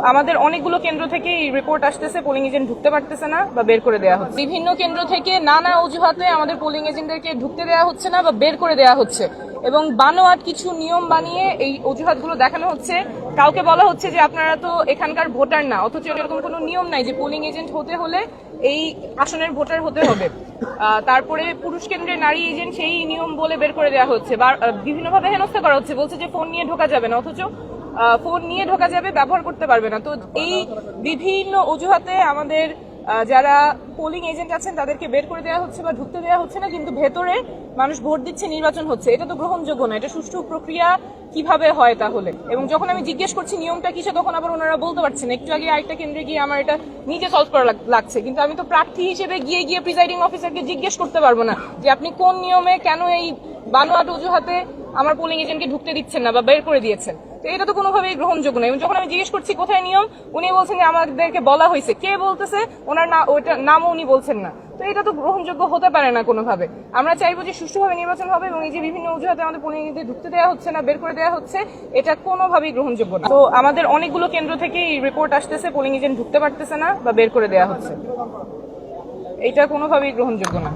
আমাদের অনেকগুলো কেন্দ্র থেকে এই রিপোর্ট আসতেছে পোলিং এজেন্ট ঢুকতে পারতেছে না বা বের করে দেওয়া হচ্ছে। বিভিন্ন কেন্দ্র থেকে নানা অজুহাতে আমাদের পোলিং এজেন্টদেরকে ঢুকতে দেওয়া হচ্ছে না বা বের করে দেওয়া হচ্ছে এবং বানোয়াট কিছু নিয়ম বানিয়ে এই অজুহাতগুলো দেখানো হচ্ছে। কাউকে বলা হচ্ছে যে আপনারা তো এখানকার ভোটার না, অথচ এরকম কোনো নিয়ম নাই যে পোলিং এজেন্ট হতে হলে এই আসনের ভোটার হতে হবে। তারপরে পুরুষ কেন্দ্রের নারী এজেন্ট সেই নিয়ম বলে বের করে দেওয়া হচ্ছে বা বিভিন্নভাবে হেনস্থা করা হচ্ছে, বলছে যে ফোন নিয়ে ঢোকা যাবে না, অথচ ফোন নিয়ে ঢোকা যাবে, ব্যবহার করতে পারবে না। তো এই বিভিন্ন অজুহাতে আমাদের যারা পোলিং এজেন্ট আছেন তাদেরকে বের করে দেওয়া হচ্ছে বা ঢুকতে দেওয়া হচ্ছে না, কিন্তু ভেতরে মানুষ ভোট দিচ্ছে, নির্বাচন হচ্ছে। এটা তো গ্রহণযোগ্য না। এটা সুষ্ঠু প্রক্রিয়া কিভাবে হয় তাহলে? এবং যখন আমি জিজ্ঞেস করছি নিয়মটা কিসে, তখন আবার ওনারা বলতে পারছেন। একটু আগে আরেকটা কেন্দ্রে গিয়ে আমার এটা নিজে সলভ করা লাগছে, কিন্তু আমি তো প্রার্থী হিসেবে গিয়ে প্রিজাইডিং অফিসারকে জিজ্ঞেস করতে পারবো না যে আপনি কোন নিয়মে কেন এই বানোয়াট অজুহাতে আমার পোলিং এজেন্টকে ঢুকতে দিচ্ছেন না বা বের করে দিয়েছেন। তো এটা তো কোনোভাবেই গ্রহণযোগ্য না। এবং যখন আমি জিজ্ঞেস করছি কোথায় নিয়ম, উনি বলছেন যে আমাদেরকে বলা হয়েছে। কে বলতেছে? ওনার ওইটা নামও উনি বলছেন না। তো এটা তো গ্রহণযোগ্য হতে পারে না কোনোভাবে। আমরা চাইবো যে সুষ্ঠুভাবে নির্বাচন হবে এবং এই যে বিভিন্ন অজুহাতে আমাদের পোলিং এজেন্টদের ঢুকতে দেওয়া হচ্ছে না, বের করে দেওয়া হচ্ছে, এটা কোনোভাবেই গ্রহণযোগ্য না। তো আমাদের অনেকগুলো কেন্দ্র থেকে এই রিপোর্ট আসতেছে পোলিং এজেন্ট ঢুকতে পারতেছে না বা বের করে দেওয়া হচ্ছে। এটা কোনোভাবেই গ্রহণযোগ্য না।